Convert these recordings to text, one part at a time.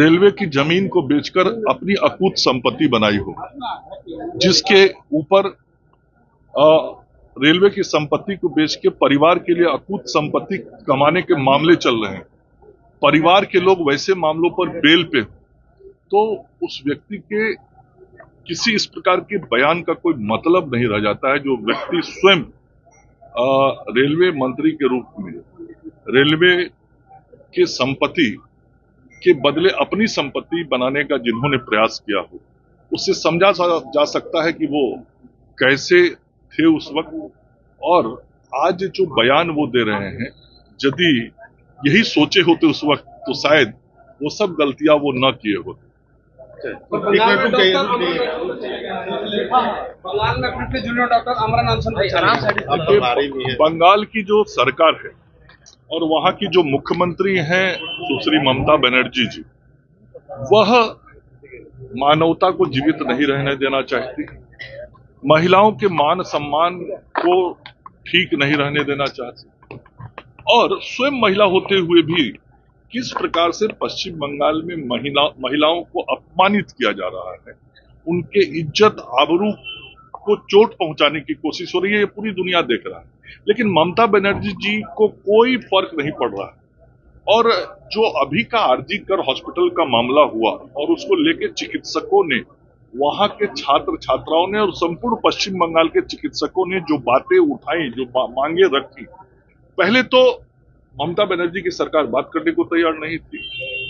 Railway की जमीन को बेचकर अपनी अकूत संपत्ति बनाई हो, जिसके ऊपर रेलवे की संपत्ति को बेच के परिवार के लिए अकूत संपत्ति कमाने के मामले चल रहे हैं। परिवार के लोग वैसे मामलों पर बेल पे, तो उस व्यक्ति के किसी इस प्रकार के बयान का कोई मतलब नहीं रह जाता है। जो व्यक्ति स्वयं रेलवे मंत्री के रूप में रेलवे के संपत्ति के बदले अपनी संपत्ति बनाने का जिन्होंने प्रयास किया हो, उससे समझा जा सकता है कि वो कैसे थे उस वक्त, और आज जो बयान वो दे रहे हैं, यदि यही सोचे होते उस वक्त तो शायद वो सब गलतियां वो न किए होते। बंगाल में फिर से जूनियर डॉक्टर अमरन अनशन। बंगाल की जो सरकार है और वहां की जो मुख्यमंत्री हैं सुश्री ममता बनर्जी जी, वह मानवता को जीवित नहीं रहने देना चाहती, महिलाओं के मान सम्मान को ठीक नहीं रहने देना चाहती, और स्वयं महिला होते हुए भी किस प्रकार से पश्चिम बंगाल में महिलाओं को अपमानित किया जा रहा है, उनके इज्जत आबरू को चोट पहुंचाने की कोशिश हो रही है, ये पूरी दुनिया देख रहा है। लेकिन ममता बनर्जी जी को कोई फर्क नहीं पड़ रहा है। और जो अभी का आरजी कर हॉस्पिटल का मामला हुआ और उसको लेके चिकित्सकों ने, वहां के छात्र छात्राओं ने और संपूर्ण पश्चिम बंगाल के चिकित्सकों ने जो बातें उठाई, जो मांगे रखी, पहले तो ममता बनर्जी की सरकार बात करने को तैयार नहीं थी।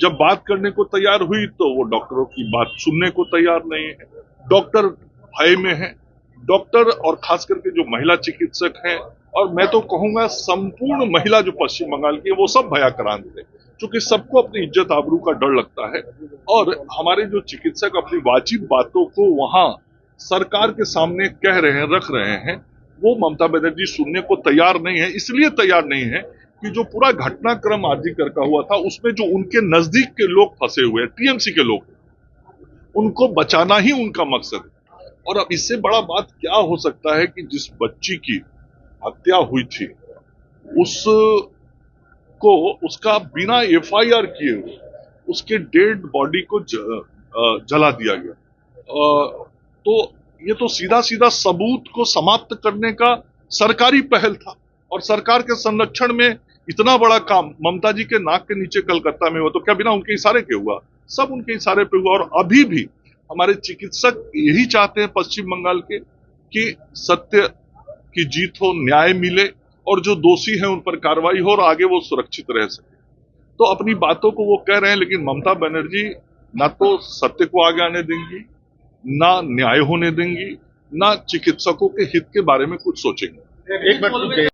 जब बात करने को तैयार हुई तो वो डॉक्टरों की बात सुनने को तैयार नहीं है। डॉक्टर भय में है, डॉक्टर और खास करके जो महिला चिकित्सक हैं, और मैं तो कहूंगा संपूर्ण महिला जो पश्चिम बंगाल की है, वो सब भयाक्रांत है, क्योंकि सबको अपनी इज्जत आबरू का डर लगता है। और हमारे जो चिकित्सक अपनी वाजिब बातों को वहां सरकार के सामने कह रहे हैं, रख रहे हैं, वो ममता बनर्जी सुनने को तैयार नहीं है। इसलिए तैयार नहीं है कि जो पूरा घटनाक्रम आरजी कर का हुआ था, उसमें जो उनके नजदीक के लोग फंसे हुए हैं, टीएमसी के लोग, उनको बचाना ही उनका मकसद है। और अब इससे बड़ा बात क्या हो सकता है कि जिस बच्ची की हत्या हुई थी, उसका बिना एफआईआर किए हुए उसके डेड बॉडी को जला दिया गया। तो ये तो सीधा सीधा सबूत को समाप्त करने का सरकारी पहल था, और सरकार के संरक्षण में इतना बड़ा काम ममता जी के नाक के नीचे कलकत्ता में हुआ, तो क्या बिना उनके इशारे के हुआ? सब उनके इशारे पे हुआ। और अभी भी हमारे चिकित्सक यही चाहते हैं पश्चिम बंगाल के कि सत्य की जीत हो, न्याय मिले, और जो दोषी हैं उन पर कार्रवाई हो और आगे वो सुरक्षित रह सके। तो अपनी बातों को वो कह रहे हैं, लेकिन ममता बनर्जी ना तो सत्य को आगे आने देंगी, ना न्याय होने देंगी, ना चिकित्सकों के हित के बारे में कुछ सोचेंगे। एक बार